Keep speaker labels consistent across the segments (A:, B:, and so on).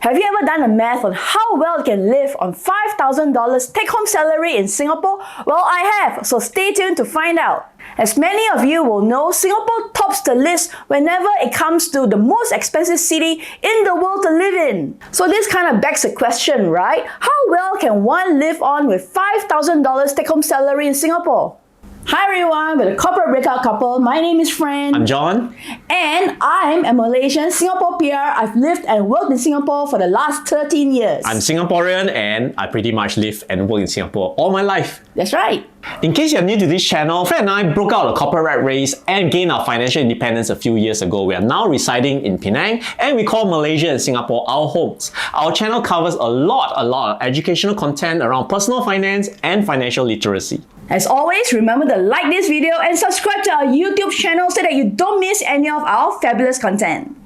A: Have you ever done a math on how well you can live on $5,000 take-home salary in Singapore? Well, I have, so stay tuned to find out. As many of you will know, Singapore tops the list whenever it comes to the most expensive city in the world to live in. So this kind of begs the question, right? How well can one live on with $5,000 take-home salary in Singapore? Hi everyone, we're the Corporate Breakout couple. My name is Fran.
B: I'm John.
A: And I'm a Malaysian Singapore PR. I've lived and worked in Singapore for the last 13 years.
B: I'm Singaporean and I pretty much live and work in Singapore all my life.
A: That's right.
B: In case you're new to this channel, Fran and I broke out of the corporate rat race and gained our financial independence a few years ago. We are now residing in Penang and we call Malaysia and Singapore our homes. Our channel covers a lot of educational content around personal finance and financial literacy.
A: As always, remember to like this video and subscribe to our YouTube channel so that you don't miss any of our fabulous content.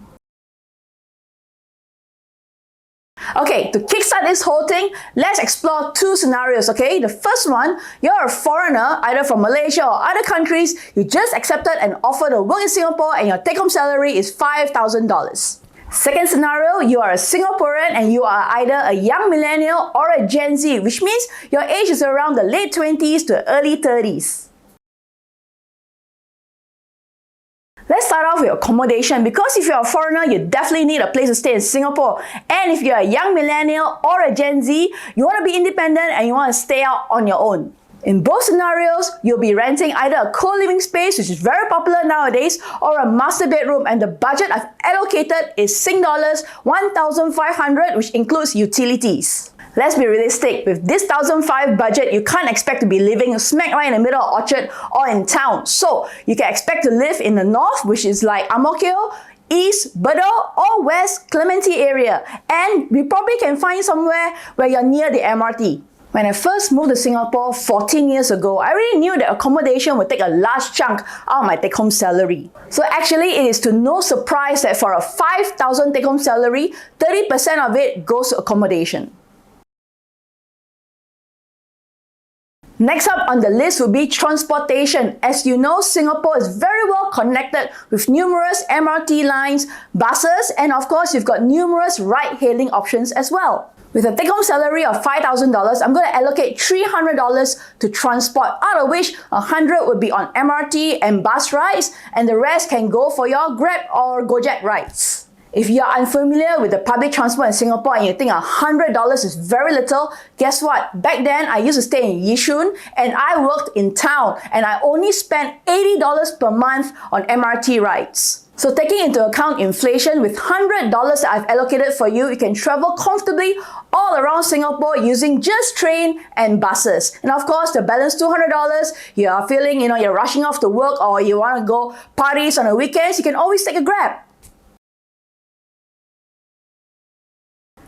A: Okay, to kickstart this whole thing, let's explore two scenarios, okay? The first one, you're a foreigner, either from Malaysia or other countries, you just accepted an offer to work in Singapore and your take-home salary is $5,000. Second scenario, you are a Singaporean and you are either a young millennial or a Gen Z, which means your age is around the late 20s to early 30s. Let's start off with accommodation, because if you're a foreigner, you definitely need a place to stay in Singapore. And if you're a young millennial or a Gen Z, you want to be independent and you want to stay out on your own. In both scenarios, you'll be renting either a co-living space, which is very popular nowadays, or a master bedroom, and the budget I've allocated is Sing dollars 1,500, which includes utilities. Let's be realistic, with this 1,500 budget, you can't expect to be living smack right in the middle of Orchard or in town. So you can expect to live in the north, which is like Ang Mo Kio, East, Bedok, or West Clementi area. And we probably can find somewhere where you're near the MRT. When I first moved to Singapore 14 years ago, I already knew that accommodation would take a large chunk out of my take-home salary. So actually, it is to no surprise that for a 5,000 take-home salary, 30% of it goes to accommodation. Next up on the list would be transportation. As you know, Singapore is very well connected with numerous MRT lines, buses, and of course, you've got numerous ride-hailing options as well. With a take-home salary of $5,000, I'm going to allocate $300 to transport, out of which $100 would be on MRT and bus rides, and the rest can go for your Grab or Gojek rides. If you're unfamiliar with the public transport in Singapore and you think $100 is very little, guess what? Back then, I used to stay in Yishun and I worked in town and I only spent $80 per month on MRT rides. So taking into account inflation, with $100 that I've allocated for you, you can travel comfortably all around Singapore using just train and buses. And of course, the balance $200, you are feeling, you're rushing off to work or you want to go parties on the weekends, you can always take a Grab.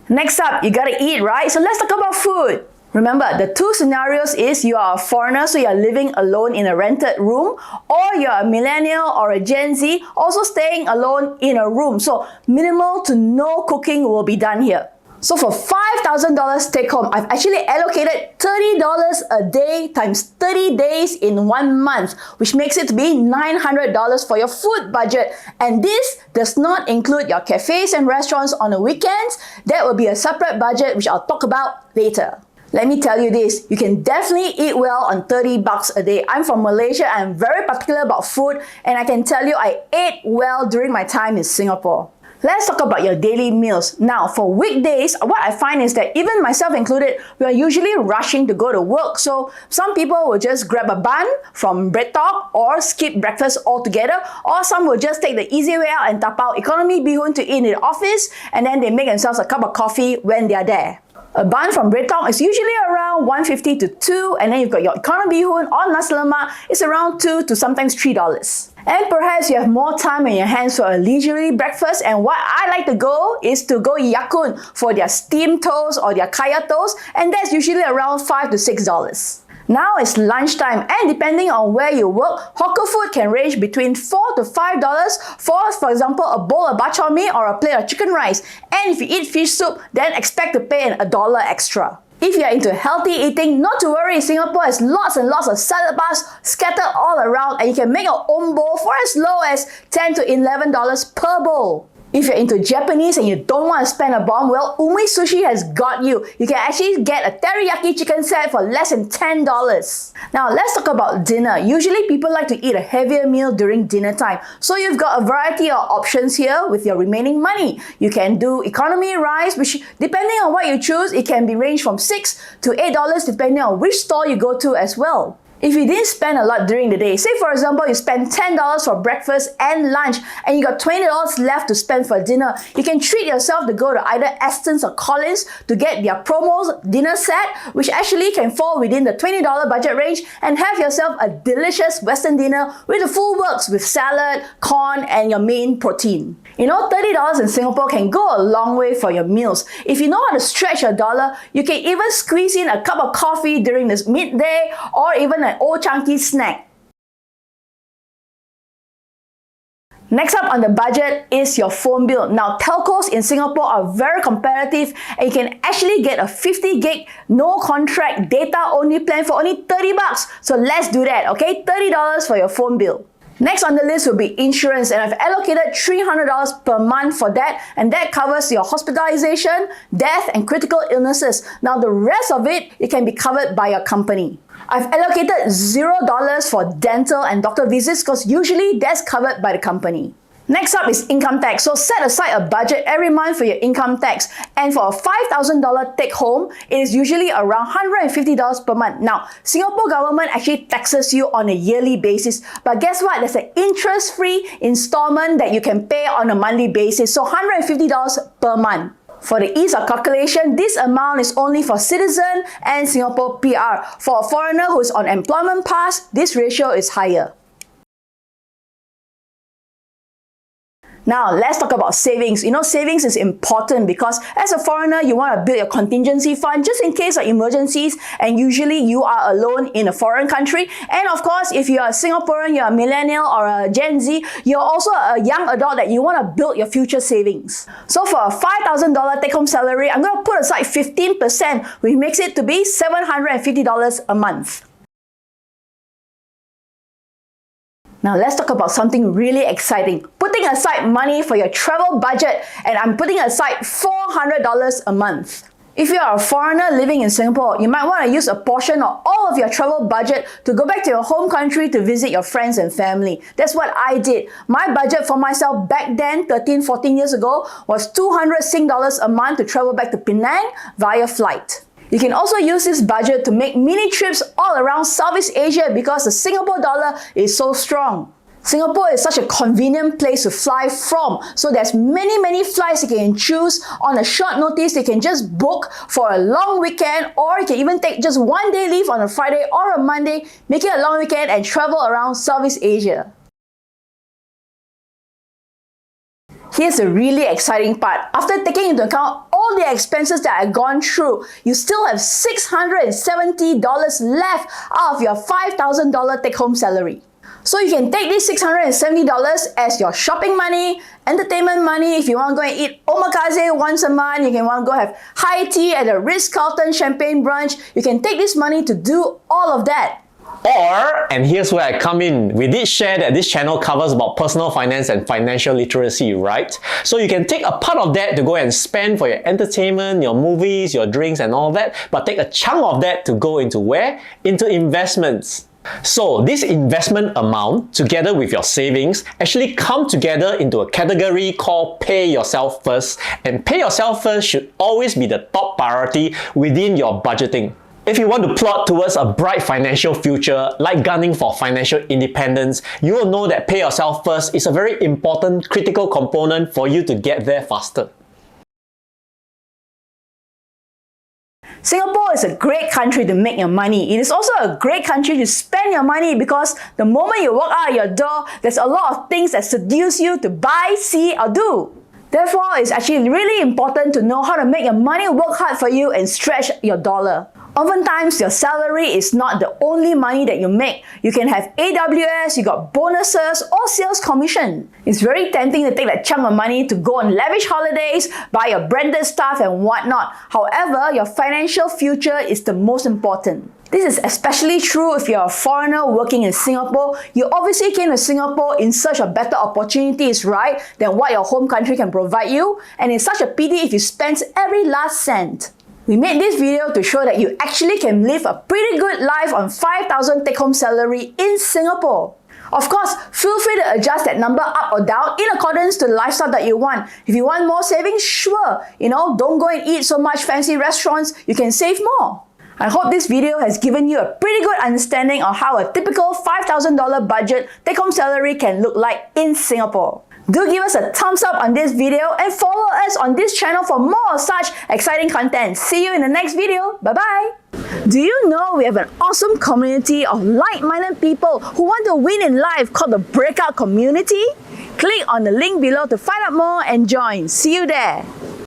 A: Next up, you gotta eat, right? So let's talk about food. Remember, the two scenarios is you are a foreigner, so you're living alone in a rented room, or you're a millennial or a Gen Z, also staying alone in a room. So minimal to no cooking will be done here. So for $5,000 take home, I've actually allocated $30 a day times 30 days in 1 month, which makes it to be $900 for your food budget. And this does not include your cafes and restaurants on the weekends. That will be a separate budget, which I'll talk about later. Let me tell you this, you can definitely eat well on 30 bucks a day. I'm from Malaysia, I'm very particular about food, and I can tell you I ate well during my time in Singapore. Let's talk about your daily meals. Now, for weekdays, what I find is that even myself included, we are usually rushing to go to work. So some people will just grab a bun from Breakout or skip breakfast altogether, or some will just take the easy way out and tap out economy bihun to eat in the office, and then they make themselves a cup of coffee when they are there. A bun from Breakout is usually around $1.50 to $2, and then you've got your economy bihun or nasi lemak, it's around $2 to sometimes $3. And perhaps you have more time in your hands for a leisurely breakfast, and what I like to go is to go Ya Kun for their steamed toast or their kaya toast, and that's usually around $5 to $6. Now it's lunchtime, and depending on where you work, hawker food can range between $4 to $5 for example, a bowl of bak chor mee or a plate of chicken rice. And if you eat fish soup, then expect to pay $1 extra. If you're into healthy eating, not to worry, Singapore has lots and lots of salad bars scattered all around, and you can make your own bowl for as low as $10 to $11 per bowl. If you're into Japanese and you don't want to spend a bomb, well, Umi Sushi has got you. You can actually get a teriyaki chicken set for less than $10. Now, let's talk about dinner. Usually, people like to eat a heavier meal during dinner time. So you've got a variety of options here with your remaining money. You can do economy rice, which depending on what you choose, it can be ranged from $6 to $8 depending on which store you go to as well. If you didn't spend a lot during the day, say for example you spend $10 for breakfast and lunch and you got $20 left to spend for dinner, you can treat yourself to go to either Aston's or Collins to get their promos dinner set, which actually can fall within the $20 budget range, and have yourself a delicious Western dinner with the full works with salad, corn and your main protein. You know, $30 in Singapore can go a long way for your meals. If you know how to stretch your dollar, you can even squeeze in a cup of coffee during this midday or even an old chunky snack. Next up on the budget is your phone bill. Now, telcos in Singapore are very competitive and you can actually get a 50 gig no contract data only plan for only $30. So let's do that, okay? $30 for your phone bill. Next on the list will be insurance, and I've allocated $300 per month for that, and that covers your hospitalization, death and critical illnesses. Now the rest of it can be covered by your company. I've allocated $0 for dental and doctor visits because usually that's covered by the company. Next up is income tax. So set aside a budget every month for your income tax. And for a $5,000 take home, it is usually around $150 per month. Now, Singapore government actually taxes you on a yearly basis. But guess what? There's an interest-free installment that you can pay on a monthly basis. So $150 per month. For the ease of calculation, this amount is only for citizen and Singapore PR. For a foreigner who's on employment pass, this ratio is higher. Now, let's talk about savings. You know, savings is important because as a foreigner, you want to build your contingency fund just in case of emergencies, and usually you are alone in a foreign country. And of course, if you're a Singaporean, you're a millennial or a Gen Z, you're also a young adult that you want to build your future savings. So for a $5,000 take-home salary, I'm going to put aside 15%, which makes it to be $750 a month. Now let's talk about something really exciting. Putting aside money for your travel budget, and I'm putting aside $400 a month. If you are a foreigner living in Singapore, you might want to use a portion or all of your travel budget to go back to your home country to visit your friends and family. That's what I did. My budget for myself back then, 13, 14 years ago, was $200 a month to travel back to Penang via flight. You can also use this budget to make mini trips all around Southeast Asia because the Singapore dollar is so strong. Singapore is such a convenient place to fly from, so there's many flights you can choose. On a short notice, you can just book for a long weekend, or you can even take just one day leave on a Friday or a Monday, make it a long weekend and travel around Southeast Asia. Here's the really exciting part. After taking into account all the expenses that I've gone through, you still have $670 left out of your $5,000 take-home salary. So you can take this $670 as your shopping money, entertainment money. If you want to go and eat omakase once a month, you can want to go have high tea at the Ritz-Carlton Champagne brunch. You can take this money to do all of that.
B: Or, and here's where I come in, we did share that this channel covers about personal finance and financial literacy, right? So you can take a part of that to go and spend for your entertainment, your movies, your drinks and all that, but take a chunk of that to go into where? Into investments. So this investment amount, together with your savings, actually come together into a category called Pay Yourself First, and Pay Yourself First should always be the top priority within your budgeting. If you want to plot towards a bright financial future, like gunning for financial independence, you will know that Pay Yourself First is a very important critical component for you to get there faster.
A: Singapore is a great country to make your money. It is also a great country to spend your money because the moment you walk out of your door, there's a lot of things that seduce you to buy, see or do. Therefore, it's actually really important to know how to make your money work hard for you and stretch your dollar. Oftentimes, your salary is not the only money that you make. You can have AWS, you got bonuses or sales commission. It's very tempting to take that chunk of money to go on lavish holidays, buy your branded stuff and whatnot. However, your financial future is the most important. This is especially true if you're a foreigner working in Singapore. You obviously came to Singapore in search of better opportunities, right, than what your home country can provide you. And it's such a pity if you spend every last cent. We made this video to show that you actually can live a pretty good life on 5,000 take-home salary in Singapore. Of course, feel free to adjust that number up or down in accordance to the lifestyle that you want. If you want more savings, sure, don't go and eat so much fancy restaurants, you can save more. I hope this video has given you a pretty good understanding of how a typical $5,000 budget take-home salary can look like in Singapore. Do give us a thumbs up on this video and follow us on this channel for more of such exciting content. See you in the next video. Bye-bye. Do you know we have an awesome community of like-minded people who want to win in life called the Breakout community? Click on the link below to find out more and join. See you there.